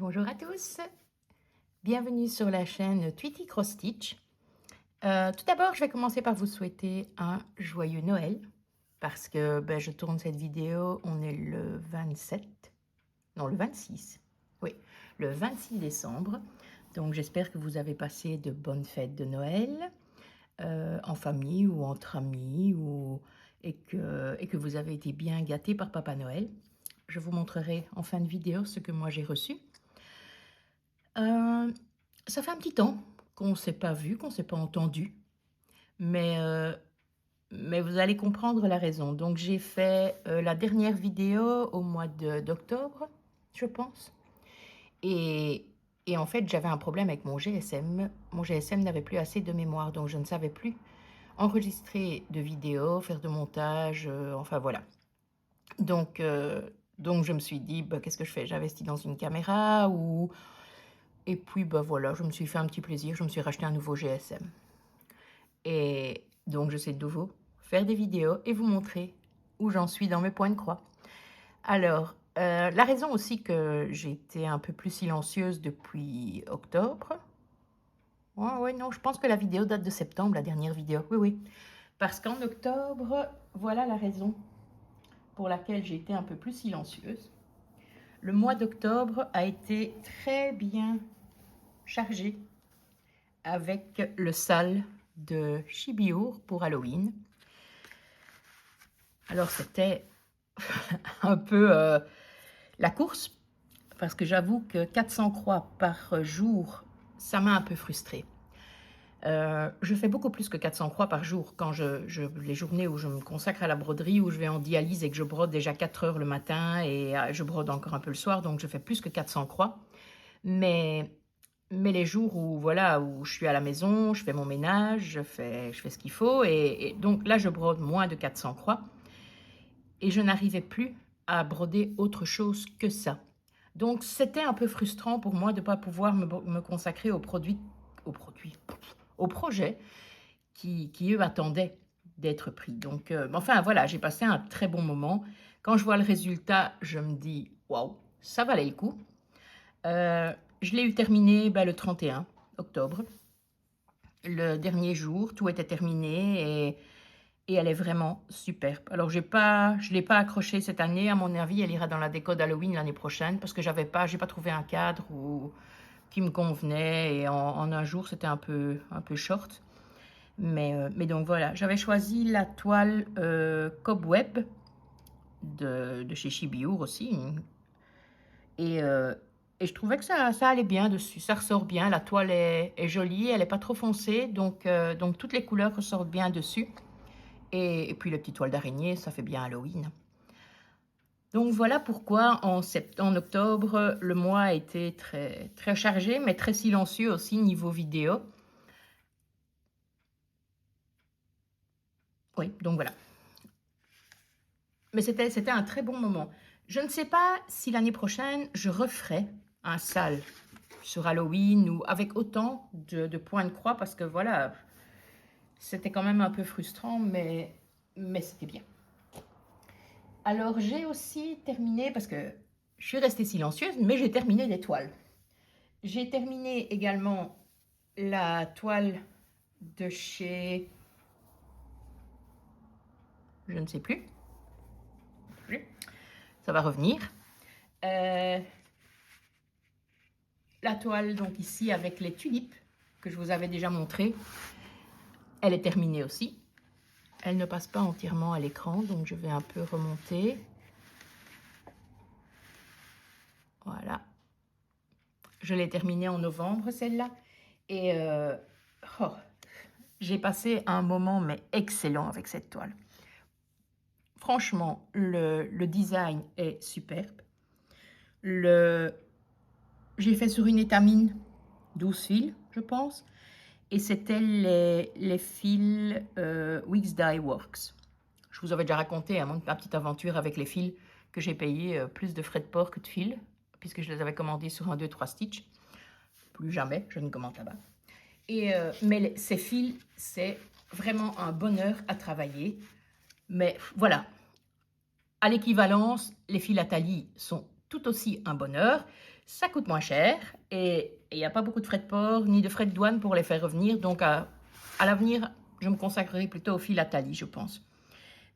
Bonjour à tous, bienvenue sur la chaîne Tweety Cross Stitch. Tout d'abord, je vais commencer par vous souhaiter un joyeux Noël parce que je tourne cette vidéo, on est le 27, non le 26, oui, le 26 décembre. Donc j'espère que vous avez passé de bonnes fêtes de Noël en famille ou entre amis et que vous avez été bien gâtés par Papa Noël. Je vous montrerai en fin de vidéo ce que moi j'ai reçu. Ça fait un petit temps qu'on ne s'est pas vu, qu'on ne s'est pas entendu, mais vous allez comprendre la raison. Donc j'ai fait la dernière vidéo au mois d'octobre, je pense, et en fait j'avais un problème avec mon GSM. Mon GSM n'avait plus assez de mémoire, donc je ne savais plus enregistrer de vidéos, faire de montage, enfin voilà. Donc je me suis dit, qu'est-ce que je fais? J'investis dans une caméra ou... Et puis, voilà, je me suis fait un petit plaisir, je me suis racheté un nouveau GSM. Et donc, je sais de nouveau faire des vidéos et vous montrer où j'en suis dans mes points de croix. Alors, la raison aussi que j'ai été un peu plus silencieuse depuis octobre. Ouais, non, je pense que la vidéo date de septembre, la dernière vidéo. Oui. Parce qu'en octobre, voilà la raison pour laquelle j'ai été un peu plus silencieuse. Le mois d'octobre a été très bien chargé avec le sale de Chibiur pour Halloween. Alors c'était un peu la course, parce que j'avoue que 400 croix par jour, ça m'a un peu frustrée. Je fais beaucoup plus que 400 croix par jour quand les journées où je me consacre à la broderie, où je vais en dialyse et que je brode déjà 4 heures le matin et je brode encore un peu le soir, donc je fais plus que 400 croix. Mais les jours où, voilà, où je suis à la maison, je fais mon ménage, je fais ce qu'il faut, et donc là, je brode moins de 400 croix, et je n'arrivais plus à broder autre chose que ça. Donc, c'était un peu frustrant pour moi de ne pas pouvoir me consacrer aux projets qui, eux, attendaient d'être pris. Donc, enfin, voilà, j'ai passé un très bon moment. Quand je vois le résultat, je me dis, waouh, ça valait le coup. Je l'ai eu terminé le 31 octobre. Le dernier jour, tout était terminé et elle est vraiment superbe. Alors, je ne l'ai pas accrochée cette année. À mon avis, elle ira dans la déco d'Halloween l'année prochaine parce que j'ai pas trouvé un cadre qui me convenait et en un jour, c'était un peu short. Mais donc voilà, j'avais choisi la toile Cobweb de chez Chibiur aussi. Et je trouvais que ça allait bien dessus, ça ressort bien, la toile est jolie, elle n'est pas trop foncée, donc toutes les couleurs ressortent bien dessus. Et puis les petites toiles d'araignée, ça fait bien Halloween. Donc voilà pourquoi en octobre, le mois a été très, très chargé, mais très silencieux aussi niveau vidéo. Oui, donc voilà. Mais c'était un très bon moment. Je ne sais pas si l'année prochaine, je referai un sale sur Halloween ou avec autant de points de croix parce que voilà, c'était quand même un peu frustrant, mais c'était bien. Alors j'ai aussi terminé, parce que je suis restée silencieuse, mais j'ai terminé les toiles. J'ai terminé également la toile de chez... Je ne sais plus. Ça va revenir. La toile, donc ici, avec les tulipes, que je vous avais déjà montré, elle est terminée aussi. Elle ne passe pas entièrement à l'écran, donc je vais un peu remonter. Voilà. Je l'ai terminée en novembre, celle-là. Et j'ai passé un moment mais excellent avec cette toile. Franchement, le design est superbe. J'ai fait sur une étamine 12 fils, je pense. Et c'était les fils Wix Dye Works. Je vous avais déjà raconté ma petite aventure avec les fils que j'ai payé plus de frais de port que de fils, puisque je les avais commandés sur un 2-3 Stitch. Plus jamais, je ne commande là-bas. Mais ces fils, c'est vraiment un bonheur à travailler. Mais voilà, à l'équivalence, les fils Atali sont tout aussi un bonheur. Ça coûte moins cher et il n'y a pas beaucoup de frais de port ni de frais de douane pour les faire revenir. Donc, à l'avenir, je me consacrerai plutôt au philatali, je pense.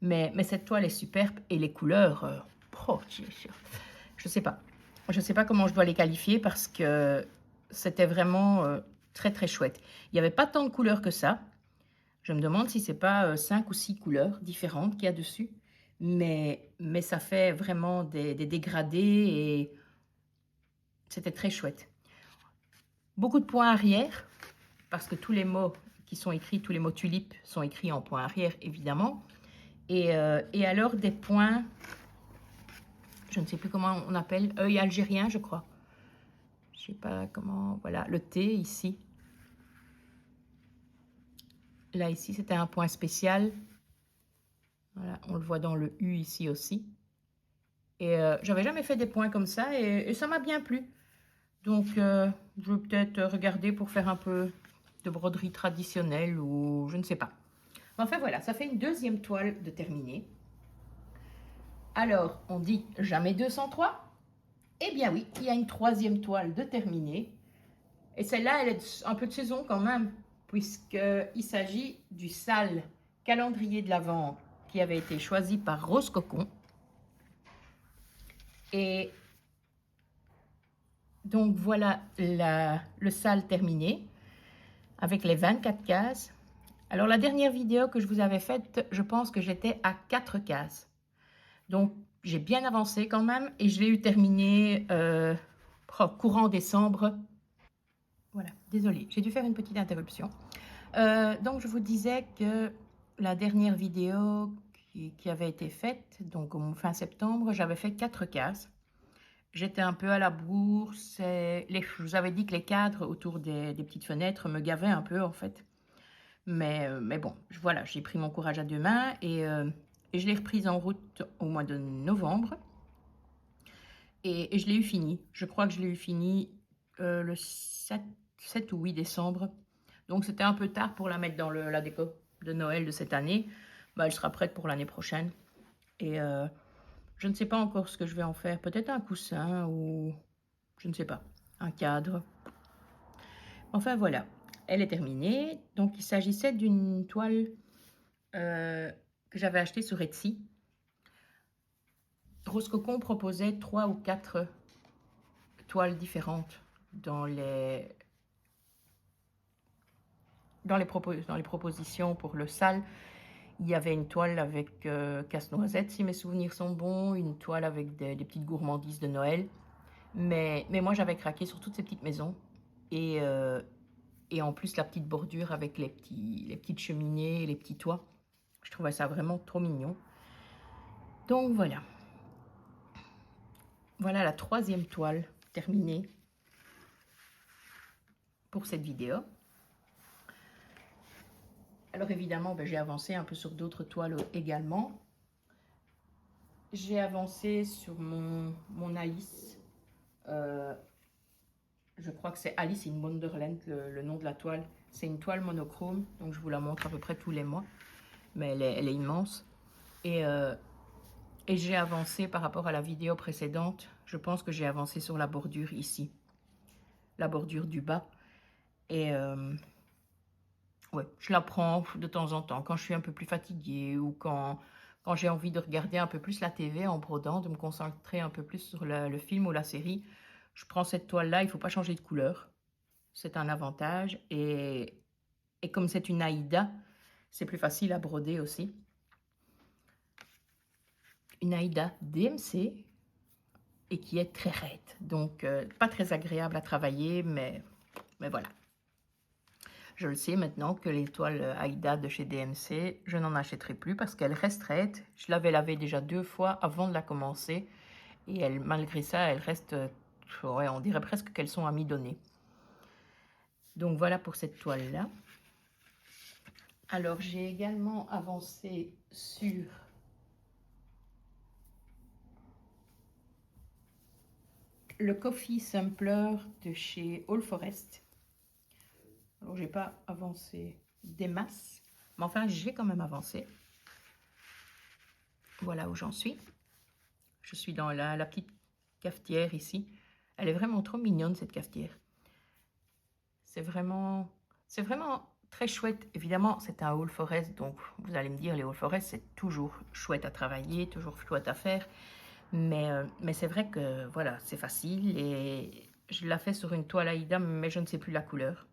Mais cette toile est superbe et les couleurs, oh, je sais pas. Je sais pas comment je dois les qualifier parce que c'était vraiment très très chouette. Il n'y avait pas tant de couleurs que ça. Je me demande si c'est pas 5 ou 6 couleurs différentes qu'il y a dessus. Mais ça fait vraiment des dégradés et c'était très chouette. Beaucoup de points arrière, parce que tous les mots qui sont écrits, tous les mots tulipes sont écrits en points arrière, évidemment. Et alors des points, je ne sais plus comment on appelle, œil algérien, je crois. Je sais pas comment, voilà, le T ici. Là, ici, c'était un point spécial. Voilà, on le voit dans le U ici aussi. Et j'avais jamais fait des points comme ça et ça m'a bien plu. Donc, je vais peut-être regarder pour faire un peu de broderie traditionnelle ou je ne sais pas. Enfin, voilà, ça fait une deuxième toile de terminée. Alors, on dit jamais 203. Eh bien oui, il y a une troisième toile de terminée. Et celle-là, elle est un peu de saison quand même, puisqu'il s'agit du sale calendrier de l'Avent qui avait été choisi par Rose Cocon. Et donc voilà le sale terminé avec les 24 cases. Alors la dernière vidéo que je vous avais faite, je pense que j'étais à 4 cases. Donc j'ai bien avancé quand même et je l'ai eu terminé courant décembre. Voilà, désolée, j'ai dû faire une petite interruption. Donc je vous disais que la dernière vidéo qui avait été faite, donc au fin septembre, j'avais fait 4 cases. J'étais un peu à la bourre. Je vous avais dit que les cadres autour des petites fenêtres me gavaient un peu en fait. Mais bon, voilà, j'ai pris mon courage à deux mains et je l'ai reprise en route au mois de novembre. Et je l'ai eu fini. Je crois que je l'ai eu fini le 7 ou 8 décembre. Donc c'était un peu tard pour la mettre dans la déco de Noël de cette année. Bah, elle sera prête pour l'année prochaine. Et je ne sais pas encore ce que je vais en faire. Peut-être un coussin ou je ne sais pas, un cadre. Enfin voilà, elle est terminée. Donc il s'agissait d'une toile que j'avais achetée sur Etsy. Rose Cocon proposait 3 ou 4 toiles différentes dans les propositions pour le sale. Il y avait une toile avec casse-noisette, si mes souvenirs sont bons, une toile avec des petites gourmandises de Noël. Mais moi, j'avais craqué sur toutes ces petites maisons. Et en plus, la petite bordure avec les petites cheminées, les petits toits. Je trouvais ça vraiment trop mignon. Donc voilà. Voilà la troisième toile terminée pour cette vidéo. Alors évidemment, j'ai avancé un peu sur d'autres toiles également. J'ai avancé sur mon Alice. Je crois que c'est Alice in Wonderland, le nom de la toile. C'est une toile monochrome, donc je vous la montre à peu près tous les mois. Mais elle est immense. Et j'ai avancé par rapport à la vidéo précédente. Je pense que j'ai avancé sur la bordure ici. La bordure du bas. Et ouais, je la prends de temps en temps. Quand je suis un peu plus fatiguée ou quand j'ai envie de regarder un peu plus la TV en brodant, de me concentrer un peu plus sur le film ou la série, je prends cette toile-là. Il ne faut pas changer de couleur. C'est un avantage. Et comme c'est une Aïda, c'est plus facile à broder aussi. Une Aïda DMC et qui est très raide. Donc, pas très agréable à travailler, mais voilà. Je le sais maintenant que les toiles Aïda de chez DMC, je n'en achèterai plus parce qu'elle reste raide. Je l'avais lavée déjà 2 fois avant de la commencer. Et malgré ça, elle reste, ouais, on dirait presque qu'elles sont amidonnées. Donc voilà pour cette toile-là. Alors j'ai également avancé sur le Coffee Sampler de chez All Forest. Alors j'ai pas avancé des masses, mais enfin j'ai quand même avancé. Voilà où j'en suis. Je suis dans la petite cafetière ici. Elle est vraiment trop mignonne, cette cafetière. C'est vraiment très chouette. Évidemment, c'est un All Forest, donc vous allez me dire, les All Forest, c'est toujours chouette à travailler, toujours chouette à faire. Mais c'est vrai que, voilà, c'est facile et je la fais sur une toile Aïda, mais je ne sais plus la couleur.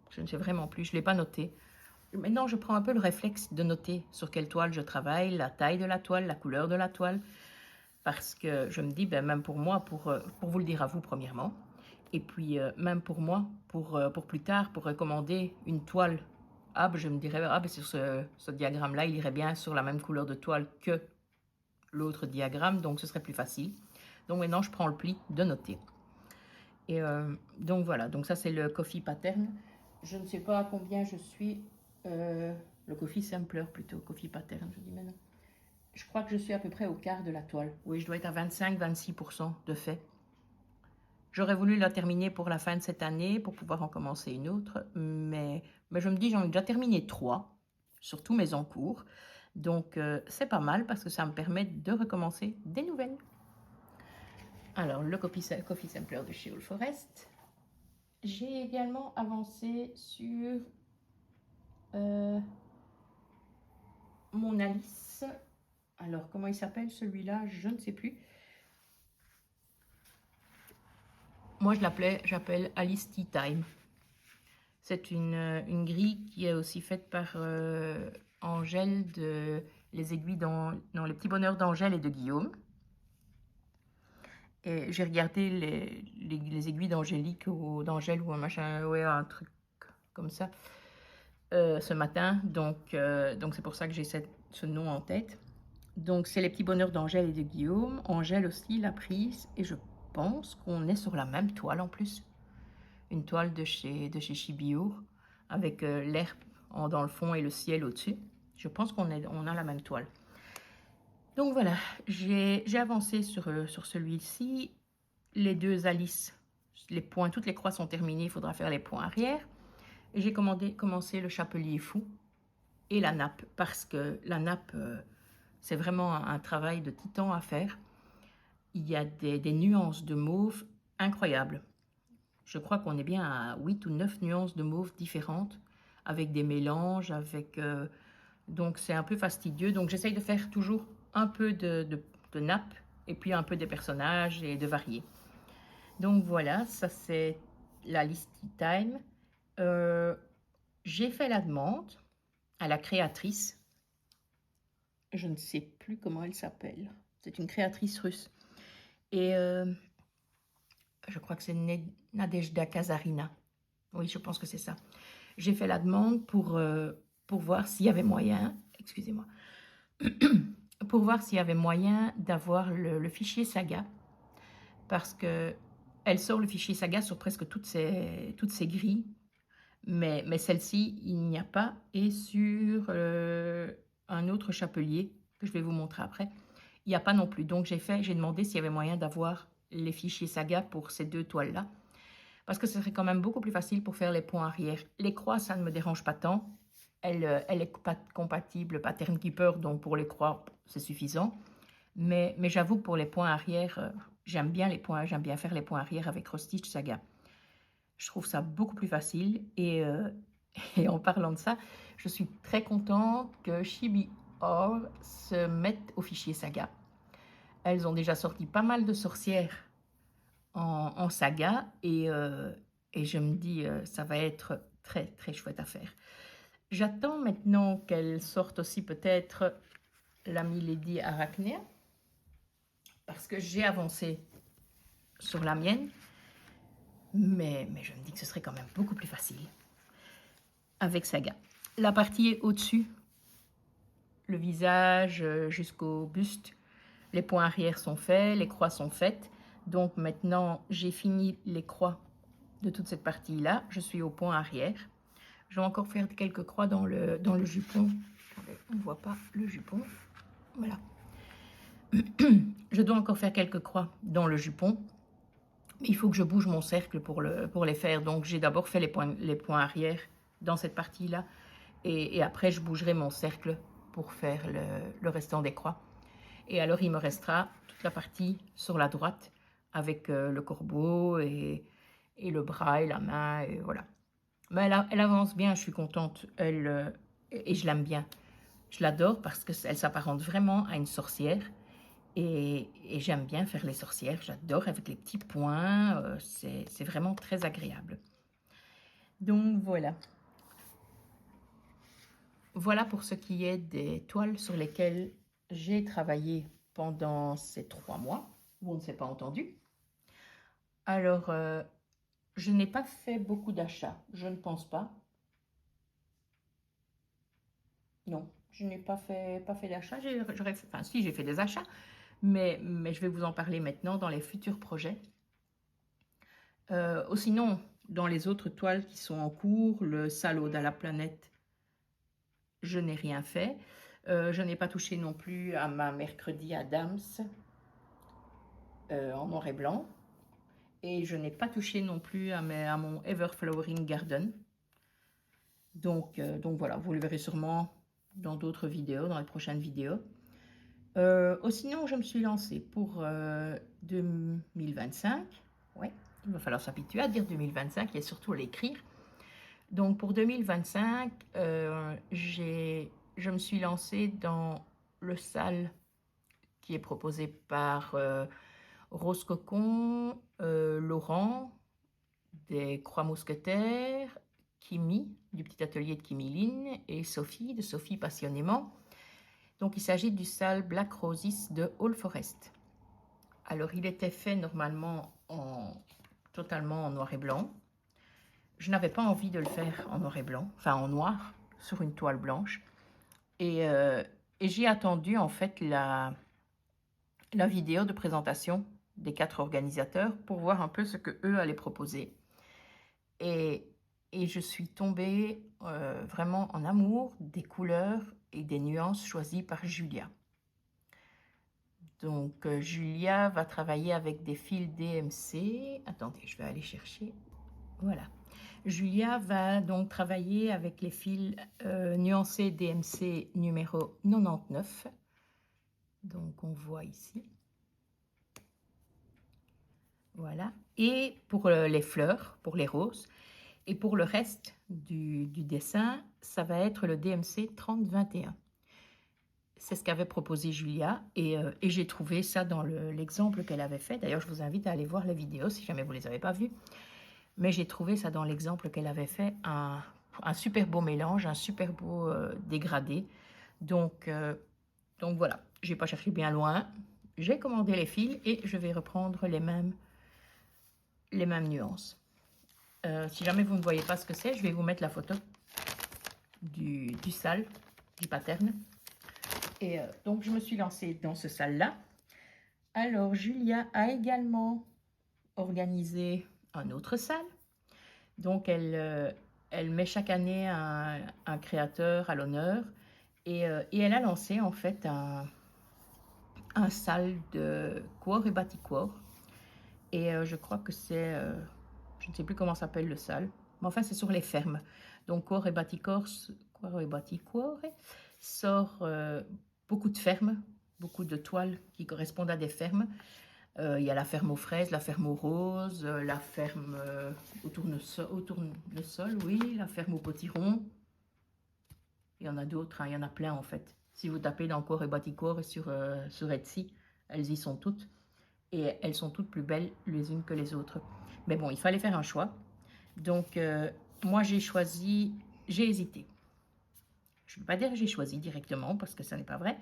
Je ne sais vraiment plus, je ne l'ai pas noté. Maintenant, je prends un peu le réflexe de noter sur quelle toile je travaille, la taille de la toile, la couleur de la toile, parce que je me dis, ben, même pour moi, pour vous le dire à vous premièrement, et puis même pour moi, pour plus tard, pour recommander une toile, ah, ben, je me dirais, ah, ben, sur ce diagramme-là, il irait bien sur la même couleur de toile que l'autre diagramme, donc ce serait plus facile. Donc maintenant, je prends le pli de noter. Et donc voilà, donc ça c'est le coffee pattern. Je ne sais pas à combien je suis, le coffee sampler plutôt, coffee pattern, je dis maintenant. Je crois que je suis à peu près au quart de la toile. Oui, je dois être à 25-26% de fait. J'aurais voulu la terminer pour la fin de cette année, pour pouvoir en commencer une autre, mais je me dis, j'en ai déjà terminé 3, sur tous mes encours. Donc, c'est pas mal parce que ça me permet de recommencer des nouvelles. Alors, le coffee sampler de chez All Forest. J'ai également avancé sur mon Alice. Alors, comment il s'appelle celui-là? Je ne sais plus. Moi, j'appelle Alice Tea Time. C'est une grille qui est aussi faite par Angèle de Les aiguilles dans les petits bonheurs d'Angèle et de Guillaume. Et j'ai regardé les aiguilles d'Angélique ou d'Angèle ou un machin, ouais, un truc comme ça, ce matin. Donc c'est pour ça que j'ai ce nom en tête. Donc c'est les petits bonheurs d'Angèle et de Guillaume. Angèle aussi l'a prise et je pense qu'on est sur la même toile en plus. Une toile de chez Chibio avec l'herbe dans le fond et le ciel au-dessus. Je pense qu'on a la même toile. Donc voilà, j'ai avancé sur celui-ci. Les deux Alice, les points, toutes les croix sont terminées, il faudra faire les points arrière. Et j'ai commencé le chapelier fou et la nappe, parce que la nappe, c'est vraiment un travail de titan à faire. Il y a des nuances de mauve incroyables. Je crois qu'on est bien à 8 ou 9 nuances de mauve différentes, avec des mélanges, donc c'est un peu fastidieux. Donc j'essaye de faire toujours un peu de nappe, et puis un peu des personnages, et de varier. Donc voilà, ça c'est la liste time. J'ai fait la demande à la créatrice. Je ne sais plus comment elle s'appelle. C'est une créatrice russe. Et je crois que c'est Nadezhda Kazarina. Oui, je pense que c'est ça. J'ai fait la demande pour voir s'il y avait moyen, excusez-moi, pour voir s'il y avait moyen d'avoir le fichier saga, parce que elle sort le fichier saga sur presque toutes ces grilles, mais celle-ci, il n'y a pas, et sur un autre chapelier, que je vais vous montrer après, il n'y a pas non plus. Donc j'ai demandé s'il y avait moyen d'avoir les fichiers saga pour ces deux toiles-là, parce que ce serait quand même beaucoup plus facile pour faire les points arrière. Les croix, ça ne me dérange pas tant. Elle est pas compatible Pattern Keeper, donc pour les croix, c'est suffisant. Mais j'avoue que pour les points arrière, j'aime bien faire les points arrière avec Cross-Stitch Saga. Je trouve ça beaucoup plus facile. Et en parlant de ça, je suis très contente que Chibi Or se mette au fichier Saga. Elles ont déjà sorti pas mal de sorcières en saga, et je me dis, ça va être très très chouette à faire. J'attends maintenant qu'elle sorte aussi peut-être la Milady Arachnéa, parce que j'ai avancé sur la mienne, mais je me dis que ce serait quand même beaucoup plus facile avec Saga. La partie au-dessus, le visage jusqu'au buste, les points arrière sont faits, les croix sont faites. Donc maintenant, j'ai fini les croix de toute cette partie-là. Je suis au point arrière. Je vais encore faire quelques croix dans le jupon. On ne voit pas le jupon. Voilà. Je dois encore faire quelques croix dans le jupon. Mais il faut que je bouge mon cercle pour les faire. Donc j'ai d'abord fait les points arrière dans cette partie-là. Et après, je bougerai mon cercle pour faire le restant des croix. Et alors, il me restera toute la partie sur la droite avec le corbeau et le bras et la main, et voilà. Mais elle avance bien, je suis contente, et je l'aime bien. Je l'adore parce qu'elle s'apparente vraiment à une sorcière. Et j'aime bien faire les sorcières, j'adore avec les petits points, c'est vraiment très agréable. Donc voilà. Voilà pour ce qui est des toiles sur lesquelles j'ai travaillé pendant ces 3 mois, où on ne s'est pas entendu. Alors, je n'ai pas fait beaucoup d'achats, je ne pense pas. Non, je n'ai pas fait d'achats. Enfin, si, j'ai fait des achats, mais je vais vous en parler maintenant dans les futurs projets. Sinon, dans les autres toiles qui sont en cours, le salaud à la planète, je n'ai rien fait. Je n'ai pas touché non plus à ma Mercredi Adams en noir et blanc. Et je n'ai pas touché non plus à mon Everflowering Garden. Donc voilà, vous le verrez sûrement dans d'autres vidéos, dans les prochaines vidéos. Sinon, je me suis lancée pour 2025. Ouais, il va falloir s'habituer à dire 2025 et surtout à l'écrire. Donc pour 2025, je me suis lancée dans le sale qui est proposé par Rose Cocon, Laurent, des Croix Mousquetaires, Kimi, du petit atelier de Kimi Lynn, et Sophie, de Sophie Passionnément. Donc il s'agit du sale Black Roses de All Forest. Alors il était fait normalement totalement en noir et blanc. Je n'avais pas envie de le faire en noir et blanc, enfin en noir, sur une toile blanche. Et j'ai attendu en fait la vidéo de présentation des 4 organisateurs pour voir un peu ce que eux allaient proposer. Et je suis tombée vraiment en amour des couleurs et des nuances choisies par Julia. Donc Julia va travailler avec des fils DMC. Attendez, je vais aller chercher. Voilà. Julia va donc travailler avec les fils nuancés DMC numéro 99. Donc on voit ici. Voilà. Et pour les fleurs, pour les roses. Et pour le reste du dessin, ça va être le DMC 3021. C'est ce qu'avait proposé Julia et j'ai trouvé ça dans l'exemple qu'elle avait fait. D'ailleurs, je vous invite à aller voir les vidéos si jamais vous ne les avez pas vues. Mais j'ai trouvé ça dans l'exemple qu'elle avait fait, un super beau mélange, un super beau dégradé. Donc voilà, je n'ai pas cherché bien loin. J'ai commandé les fils et je vais reprendre les mêmes nuances. Si jamais vous ne voyez pas ce que c'est, je vais vous mettre la photo du sale, du pattern. Et donc, je me suis lancée dans ce sale-là. Alors, Julia a également organisé un autre sale. Donc, elle met chaque année un créateur à l'honneur. Et elle a lancé, en fait, un sale de Quor et Batiquor. Et je crois que c'est... je ne sais plus comment s'appelle le sale. Mais enfin, c'est sur les fermes. Donc, Quor et Batiquor sort beaucoup de fermes, beaucoup de toiles qui correspondent à des fermes. Il y a la ferme aux fraises, la ferme aux roses, la ferme au tournesol, oui, la ferme au potiron. Il y en a d'autres, hein, il y en a plein en fait. Si vous tapez dans Quor et Batiquor sur Etsy, elles y sont toutes. Et elles sont toutes plus belles les unes que les autres. Mais bon, il fallait faire un choix. Donc, moi, j'ai hésité. Je ne peux pas dire que j'ai choisi directement parce que ça n'est pas vrai.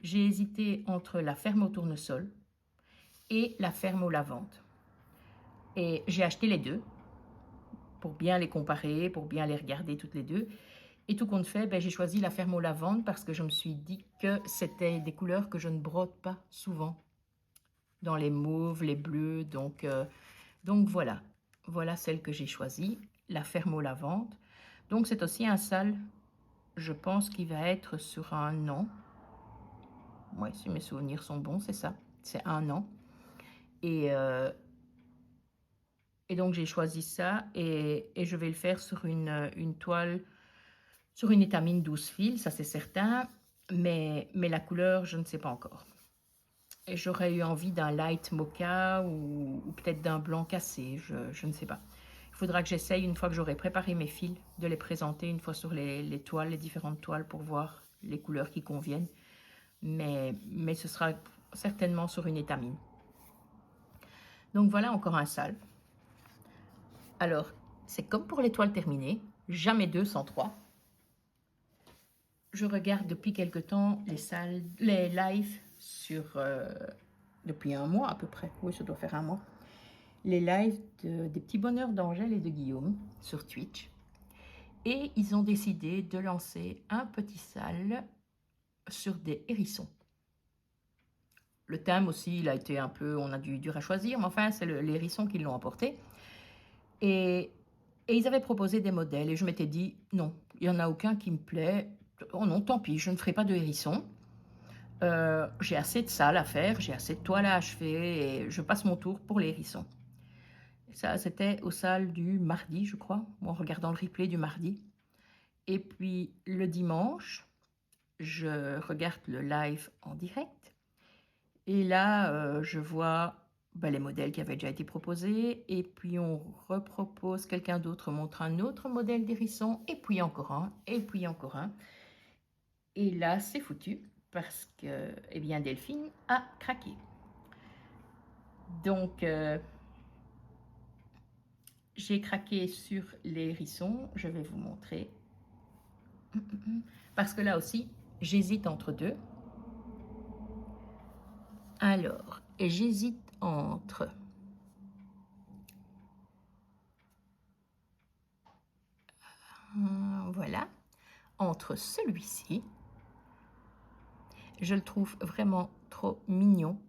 J'ai hésité entre la ferme au tournesol et la ferme aux lavandes. Et j'ai acheté les deux pour bien les comparer, pour bien les regarder toutes les deux. Et tout compte fait, j'ai choisi la ferme aux lavandes parce que je me suis dit que c'était des couleurs que je ne brode pas souvent. Dans les mauves, les bleus, donc voilà. Voilà celle que j'ai choisie, la ferme aux lavandes. Donc c'est aussi un sale, je pense qu'il va être sur 1 an. Ouais, si mes souvenirs sont bons, c'est ça. C'est 1 an. Et donc j'ai choisi ça et je vais le faire sur une toile, sur une étamine 12 fils, ça c'est certain. Mais la couleur, je ne sais pas encore. et j'aurais eu envie d'un light mocha ou peut-être d'un blanc cassé, je ne sais pas. Il faudra que j'essaye, une fois que j'aurai préparé mes fils, de les présenter une fois sur les toiles, les différentes toiles, pour voir les couleurs qui conviennent. Mais ce sera certainement sur une étamine. Donc voilà encore un sale. Alors, c'est comme pour les toiles terminées, jamais 2 sans 3. Je regarde depuis quelque temps les lives depuis un mois à peu près. Oui, ça doit faire un mois. Les lives des petits bonheurs d'Angèle et de Guillaume sur Twitch. Et ils ont décidé de lancer un petit sale sur des hérissons. Le thème aussi, il a été un peu, on a dû dur à choisir, mais enfin, c'est les hérissons qui l'ont emporté. Et ils avaient proposé des modèles, et je m'étais dit, non, il n'y en a aucun qui me plaît. Oh non, tant pis, je ne ferai pas de hérissons. J'ai assez de salles à faire, j'ai assez de toiles à achever, et je passe mon tour pour les hérissons. Ça, c'était aux salles du mardi, je crois, en regardant le replay du mardi. Et puis, le dimanche, je regarde le live en direct. Et là, je vois les modèles qui avaient déjà été proposés. Et puis, on repropose, quelqu'un d'autre montre un autre modèle d'hérisson. Et puis encore un, et puis encore un. Et là, c'est foutu parce que, eh bien, Delphine a craqué. Donc, j'ai craqué sur les hérissons. Je vais vous montrer. Parce que là aussi, j'hésite entre deux. Alors, j'hésite entre... voilà. Entre celui-ci. Je le trouve vraiment trop mignon.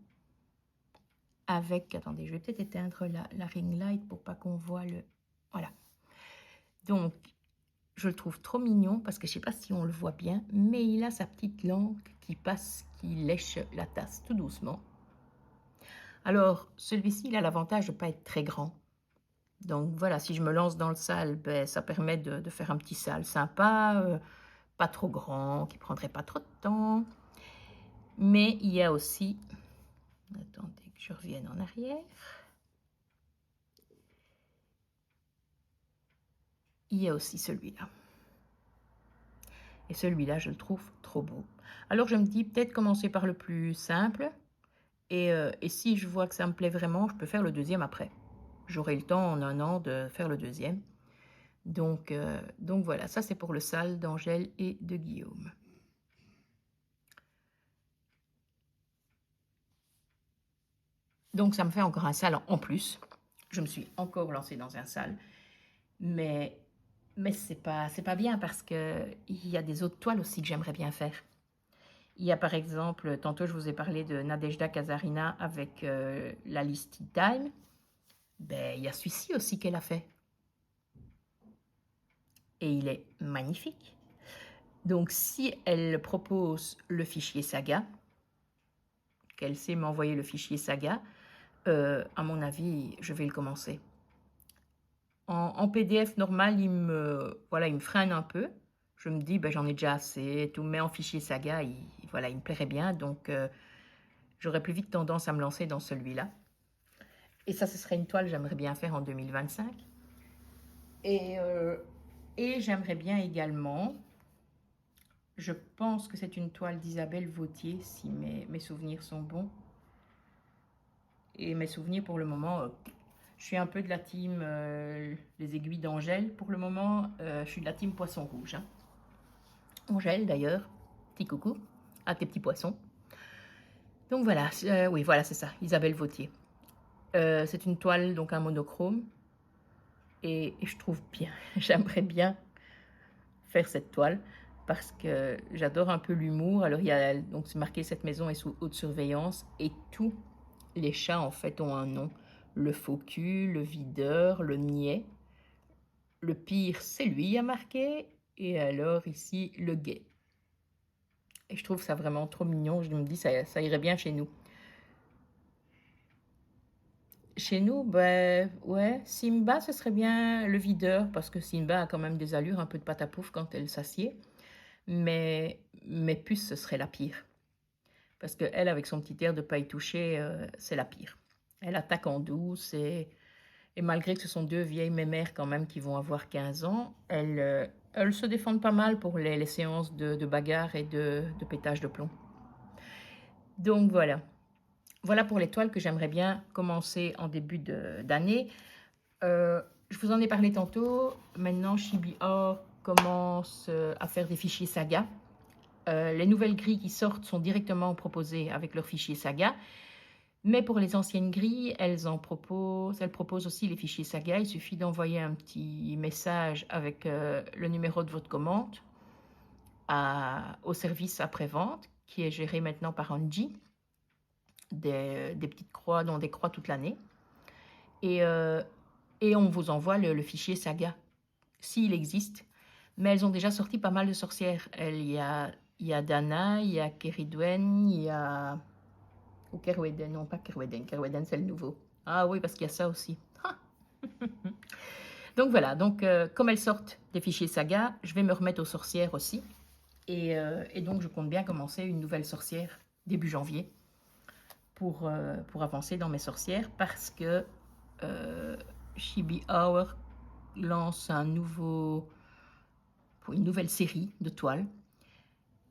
Avec... Attendez, je vais peut-être éteindre la ring light pour pas qu'on voit le... Voilà. Donc, je le trouve trop mignon parce que je sais pas si on le voit bien, mais il a sa petite langue qui passe, qui lèche la tasse tout doucement. Alors, celui-ci, il a l'avantage de ne pas être très grand. Donc voilà, si je me lance dans le sale, ça permet de faire un petit sale sympa, pas trop grand, qui prendrait pas trop de temps. Mais il y a aussi... Attendez que je revienne en arrière. Il y a aussi celui-là. Et celui-là, je le trouve trop beau. Alors je me dis, peut-être commencer par le plus simple. Et si je vois que ça me plaît vraiment, je peux faire le deuxième après. J'aurai le temps en un an de faire le deuxième. Donc voilà, ça c'est pour le sale d'Angèle et de Guillaume. Donc ça me fait encore un sale en plus. Je me suis encore lancée dans un sale. Mais c'est pas bien parce qu'il y a des autres toiles aussi que j'aimerais bien faire. Il y a par exemple, tantôt je vous ai parlé de Nadejda Kazarina avec la liste Time. Il y a celui-ci aussi qu'elle a fait. Et il est magnifique. Donc si elle propose le fichier Saga, qu'elle sait m'envoyer le fichier Saga, à mon avis, je vais le commencer. En PDF normal, il me freine un peu. Je me dis, j'en ai déjà assez, tout, mais en fichier Saga, il me plairait bien. Donc, j'aurais plus vite tendance à me lancer dans celui-là. Et ça, ce serait une toile que j'aimerais bien faire en 2025. Et j'aimerais bien également, je pense que c'est une toile d'Isabelle Vautier, si mes souvenirs sont bons. Et mes souvenirs pour le moment, je suis un peu de la team les aiguilles d'Angèle. Pour le moment, je suis de la team poisson rouge. Hein. Angèle d'ailleurs, petit coucou à tes petits poissons. Donc voilà, oui voilà c'est ça, Isabelle Vautier. C'est une toile, donc un monochrome. Et je trouve bien, j'aimerais bien faire cette toile parce que j'adore un peu l'humour. Alors il y a, donc c'est marqué, cette maison est sous haute surveillance et tous les chats en fait ont un nom. Le faux cul, le videur, le niais. Le pire, c'est lui à marquer. Et alors ici, le gay. Et je trouve ça vraiment trop mignon. Je me dis, ça irait bien chez nous. Chez nous, ouais, Simba, ce serait bien le videur, parce que Simba a quand même des allures un peu de patapouf quand elle s'assied. Mais Puce, ce serait la pire. parce qu'elle, avec son petit air de pas y toucher, c'est la pire. Elle attaque en douce et malgré que ce sont 2 vieilles mémères quand même qui vont avoir 15 ans, elles se défendent pas mal pour les séances de bagarre et de pétage de plomb. Donc voilà. Voilà pour les toiles que j'aimerais bien commencer en début d'année. Je vous en ai parlé tantôt. Maintenant, Chibi Or commence à faire des fichiers saga. Les nouvelles grilles qui sortent sont directement proposées avec leur fichier saga. Mais pour les anciennes grilles, elles proposent aussi les fichiers saga. Il suffit d'envoyer un petit message avec le numéro de votre commande au service après-vente qui est géré maintenant par Angie. Des petites croix, dont des croix toute l'année. Et on vous envoie le fichier saga, s'il existe. Mais elles ont déjà sorti pas mal de sorcières. Il y a Dana, il y a Keridwen, il y a... Ou Kerweden, non pas Kerweden. Kerweden, c'est le nouveau. Ah oui, parce qu'il y a ça aussi. Donc voilà, donc comme elles sortent des fichiers saga, je vais me remettre aux sorcières aussi. Et donc je compte bien commencer une nouvelle sorcière début janvier pour avancer dans mes sorcières parce que Chibi Hour lance une nouvelle série de toiles,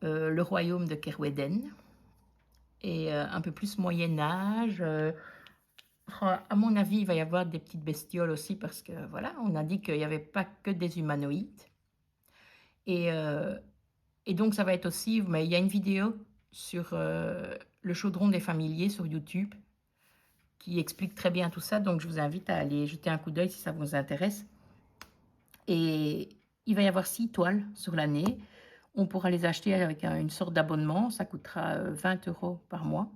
le royaume de Kerweden, et un peu plus Moyen-Âge. À mon avis, il va y avoir des petites bestioles aussi parce que voilà, on a dit qu'il n'y avait pas que des humanoïdes. Et donc ça va être aussi, mais il y a une vidéo sur le chaudron des familiers sur YouTube qui explique très bien tout ça, donc je vous invite à aller jeter un coup d'œil si ça vous intéresse. Et il va y avoir 6 toiles sur l'année. On pourra les acheter avec une sorte d'abonnement, ça coûtera 20 € par mois.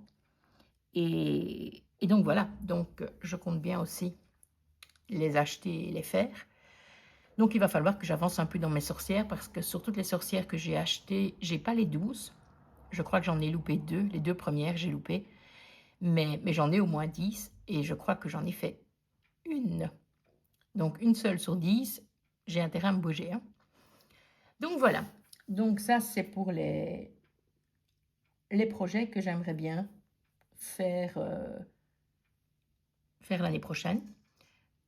Et donc voilà, donc je compte bien aussi les acheter et les faire. Donc il va falloir que j'avance un peu dans mes sorcières parce que sur toutes les sorcières que j'ai achetées, j'ai pas les 12. Je crois que j'en ai loupé 2, les 2 premières j'ai loupé. Mais j'en ai au moins 10 et je crois que j'en ai fait une. Donc une seule sur 10, j'ai intérêt à me bouger. Hein. Donc voilà, donc ça c'est pour les projets que j'aimerais bien faire, faire l'année prochaine.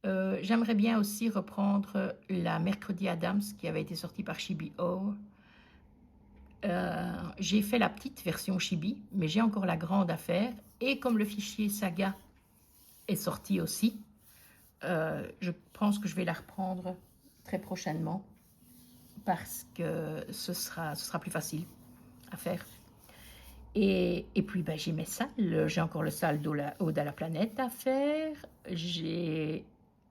J'aimerais bien aussi reprendre la Mercredi Adams qui avait été sortie par Chibi O. J'ai fait la petite version Chibi, mais j'ai encore la grande à faire. Et comme le fichier Saga est sorti aussi, je pense que je vais la reprendre très prochainement parce que ce sera plus facile à faire. Et puis, ben, j'ai mes salles. J'ai encore le salle Ode à la planète à faire.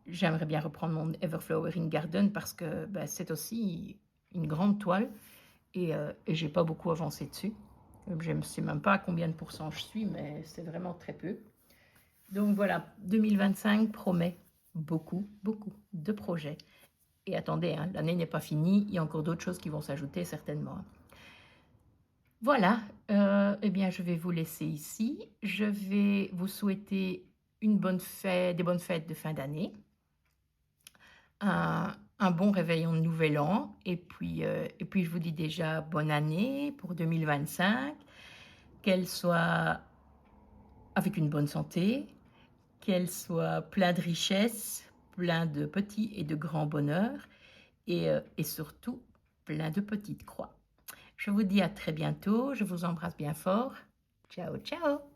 J'aimerais bien reprendre mon Everflowering Garden parce que ben, c'est aussi une grande toile et j'ai pas beaucoup avancé dessus. Je ne sais même pas à combien de pourcents je suis, mais c'est vraiment très peu. Donc voilà, 2025 promet beaucoup de projets. Et attendez, hein, l'année n'est pas finie, il y a encore d'autres choses qui vont s'ajouter certainement. Voilà, eh bien je vais vous laisser ici. Je vais vous souhaiter des bonnes fêtes de fin d'année, un bon réveillon de Nouvel An, et puis je vous dis déjà bonne année pour 2025, qu'elle soit avec une bonne santé, qu'elle soit plein de richesses, plein de petits et de grands bonheurs, et surtout plein de petites croix. Je vous dis à très bientôt, je vous embrasse bien fort. Ciao, ciao!